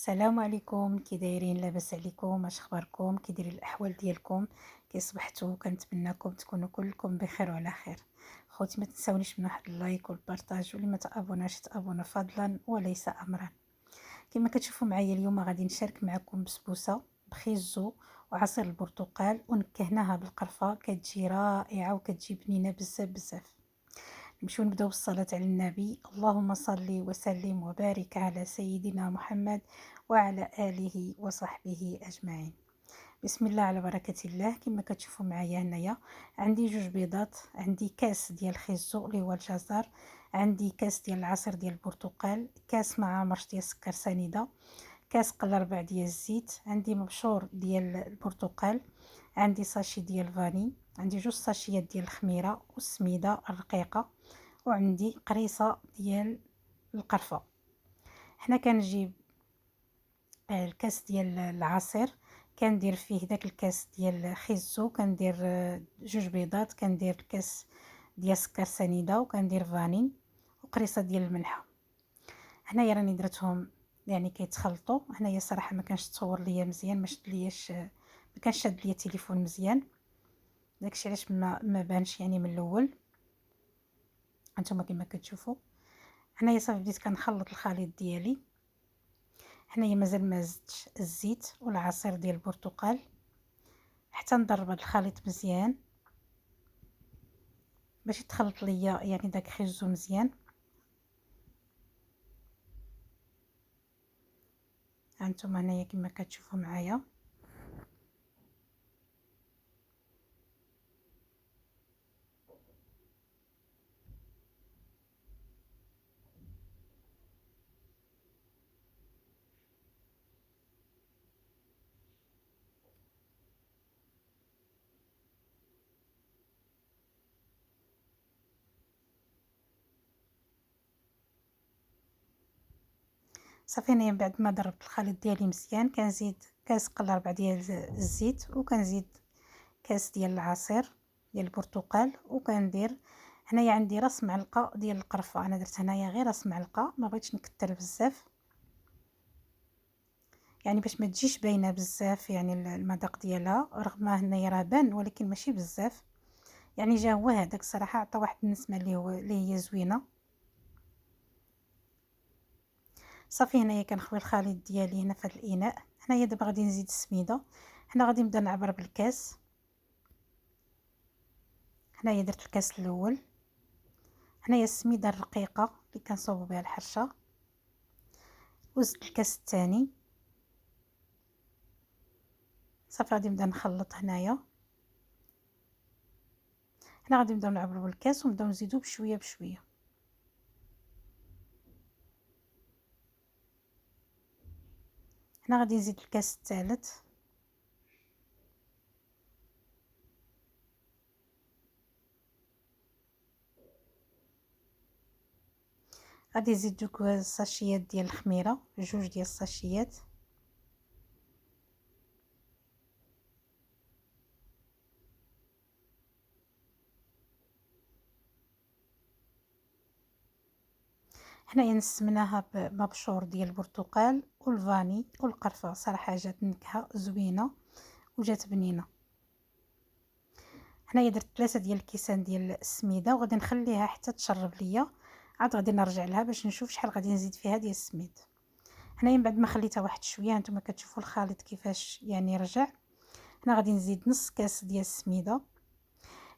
السلام عليكم، كي دايرين؟ لاباس عليكم؟ اش اخباركم؟ كي دايرين الاحوال ديالكم؟ كي صبحتوا؟ كنتمنىكم تكونوا كلكم بخير وعلى خير. خوتي ما تنساونيش من واحد اللايك والبارطاج، واللي ما تابوناش تابونا فضلا وليس امرا. كما كتشوفوا معايا اليوم غادي نشارك معكم بسبوسه بخيزو وعصير البرتقال، ونكهناها بالقرفه، كتجي رائعه وكتجي بنينه بزاف بزاف. نمشيو نبداو بالصلاة على النبي. اللهم صل وسلم وبارك على سيدنا محمد وعلى آله وصحبه أجمعين. بسم الله على بركة الله. كما كتشوفوا معايا هنايا عندي جوج بيضات، عندي كاس ديال خيزو اللي هو الجزر، عندي كاس ديال العصير ديال البرتقال، كاس مع مرش ديال السكر سنيده، كاس قل ربع ديال الزيت، عندي مبشور ديال البرتقال، عندي ساشي ديال فاني، عندي جوج ساشيات ديال الخميره والسميده الرقيقه، وعندي قريصه ديال القرفه. هنا كنجيب الكاس ديال العصير، كندير فيه داك الكاس ديال الخيزو، كندير جوج بيضات، كندير الكاس ديال سكر سنيده، وكندير فاني وقريصه ديال الملحه. هنايا راني درتهم يعني كيتخلطوا. هنايا صراحه ما كانش تصور ليا مزيان، ما شد لياش، ما كانش شاد ليا التليفون مزيان، داكشي علاش ما بانش يعني من الاول. هانتوما كما كتشوفوا هنايا صافي بديت كنخلط الخليط ديالي. هنايا مازال ما زدتش الزيت والعصير ديال البرتقال حتى نضرب هذا الخليط مزيان باش يتخلط ليا يعني داك خيزو مزيان. هانتوما هنايا كما كتشوفوا معايا صافي. هنايا من بعد ما ضربت الخليط ديالي مزيان كنزيد كاس قل ربع ديال الزيت، وكنزيد كاس ديال العصير ديال البرتقال، وكندير هنايا عندي راس معلقه ديال القرفه. انا درت هنايا غير راس معلقه، ما بغيتش نكتر بزاف يعني باش ما تجيش باينه بزاف يعني المذاق ديالها، رغم هنايا راه بان ولكن ماشي بزاف يعني. جا هو هذاك صراحه عطى واحد النسمه اللي هي زوينه. صافي هنايا كنخوي الخليط ديالي هنا في هذا الاناء. هنايا دابا غادي نزيد السميده. هنا غادي نبدا نعبر بالكاس. هنايا درت الكاس الاول، هنايا السميده الرقيقه اللي كنصوب بها الحرشه، وزدت الكاس الثاني. صافي غادي نبدا نخلط. هنا غادي نبداو نعبروا بالكاس ونبداو نزيدو بشويه بشويه. هنا غادي نزيد الكاس الثالث، غادي نزيد دوك الساشيات ديال الخميره، جوج ديال الساشيات. هنايا نسمناها بمبشور ديال البرتقال والفاني والقرفه. صراحه جات نكهه زوينه وجات بنينه. هنايا درت 3 ديال الكيسان ديال السميده، وغادي نخليها حتى تشرب ليا، عاد غادي نرجع لها باش نشوف شحال غادي نزيد فيها ديال السميد. هنايا من بعد ما خليتها واحد شويه، هانتوما كتشوفوا الخليط كيفاش يعني رجع. هنا غادي نزيد نص كاس ديال السميده.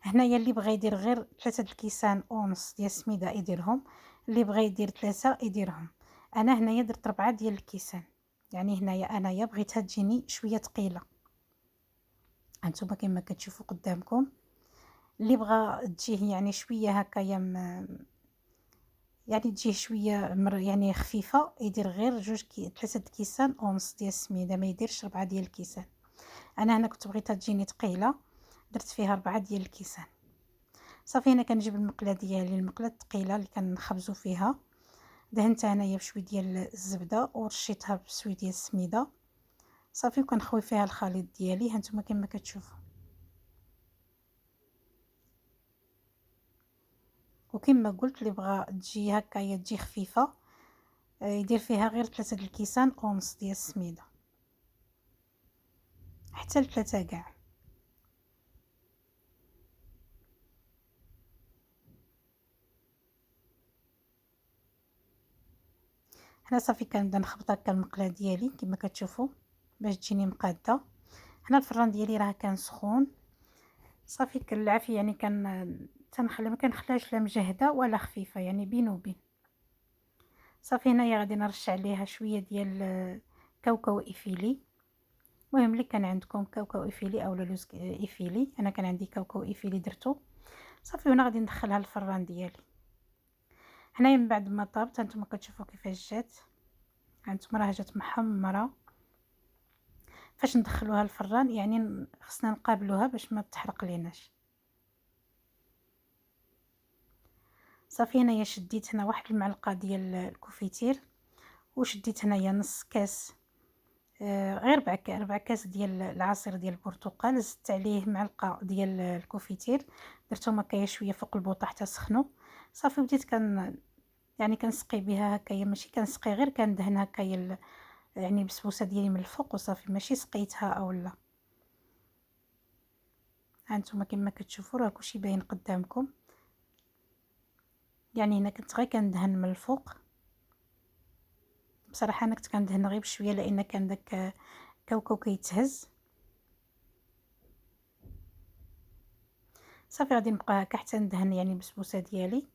هنايا اللي بغى يدير غير 3 الكيسان ونص ديال السميده يديرهم، اللي بغى يدير 3 يديرهم. انا هنايا درت 4 ديال الكيسان، يعني هنايا انايا بغيتها تجيني شويه ثقيله. هانتوما كما كتشوفوا قدامكم، اللي بغى تجيه يعني شويه هكايا يعني تجيه شويه يعني خفيفه يدير غير 3 كيسان ونص ديال السميده، ما يديرش 4 ديال الكيسان. انا هنا كنت بغيتها تجيني ثقيله، درت فيها 4 ديال الكيسان. صافي هنا كنجيب المقله ديالي، المقله الثقيله اللي كنخبزوا فيها، دهنتها انايا بشويه ديال الزبده ورشيتها بشويه ديال السميده. صافي وكنخوي فيها الخليط ديالي. هانتوما كما كتشوفوا، وكما قلت اللي بغى تجي هكايا تجي خفيفه يدير فيها غير 3 د الكيسان ونص ديال السميده، حتى ل3 كاع. هنا صافي كنبدا نخبط هكا المقله ديالي كما كتشوفوا باش تجيني مقاده. هنا الفران ديالي راه كان سخون، صافي كنلعب فيه، يعني تنخلي ما كنخليهاش لا مجهده ولا خفيفه، يعني بين وبين. صافي هنايا غادي نرش عليها شويه ديال كاوكاو ايفيلي. المهم اللي كان عندكم كاوكاو ايفيلي او لوز ايفيلي، انا كان عندي كاوكاو ايفيلي درتو. صافي هنا غادي ندخلها للفران ديالي. هنايا من بعد ما طابت هانتوما كتشوفوا كيفاش جات، هانتوما راه جات محمره. فاش ندخلوها الفران يعني خصنا نقابلوها باش ما تحرق ليناش. صافي هنايا شديت هنا واحد المعلقه ديال الكوفيتير، وشديت هنايا نص كاس غير 4 كاس ديال العصير ديال البرتقال، زدت عليه معلقه ديال الكوفيتير، درتهم هكايا شويه فوق البوطه حتى سخنوا. صافي بديت يعني كنسقي بها هكايا، ماشي كنسقي غير كندهن هكايا يعني بسبوسه ديالي من الفوق وصافي، ماشي سقيتها او لا. هانتوما كما كتشوفوا راه كلشي باين قدامكم، يعني هنا كنت غير كندهن من الفوق. بصراحه انا كنت كندهن غير بشويه لان كان داك كاوكاو كيتهز. صافي غادي نبقى هكا حتى ندهن يعني البسبوسه ديالي،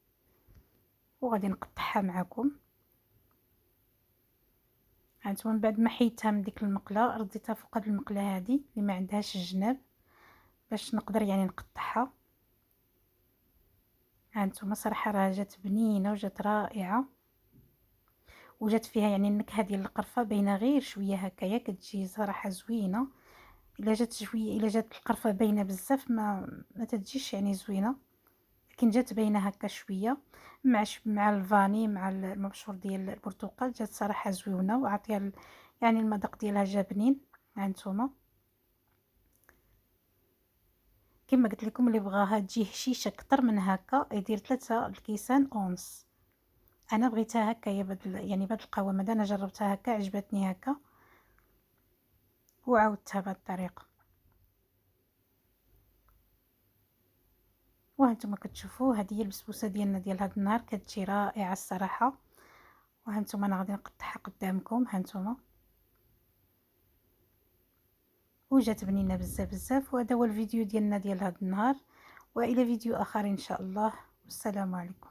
وغادي نقطعها معكم. هانتوما من بعد ما حيدتها من ديك المقله رديتها فوق هاد المقله هادي اللي ما عندهاش الجناب باش نقدر يعني نقطعها. هانتوما صراحه راه جات بنينه وجات رائعه، وجات فيها يعني النكهه ديال القرفه باينه غير شويه هكايا، كتجي صراحه زوينه. الا جات شويه، الا جات القرفه باينه بزاف ما تجيش يعني زوينه، لكن جات باينه هكا شويه مع الفاني مع المبشور ديال البرتقال، جات صراحه زوينه وعطيها يعني المذاق ديالها جا بنين. هانتوما كما قلت لكم اللي بغاها تجي هشيشه اكثر من هكا يدير 3 الكيسان ونص. انا بغيتها هكا يعني بهذا القوام هذا، انا جربتها هكا عجبتني هكا وعاودتها بهذه الطريقه. وهانتوما كتشوفوا هذه هي البسبوسه ديالنا ديال هذا النهار، كتجي رائعه الصراحه. وهانتوما انا غادي نقطعها قدامكم، هانتوما وجات بنينه بزاف بزاف. وهذا هو الفيديو ديالنا ديال هذا النهار، والى فيديو اخر ان شاء الله. والسلام عليكم.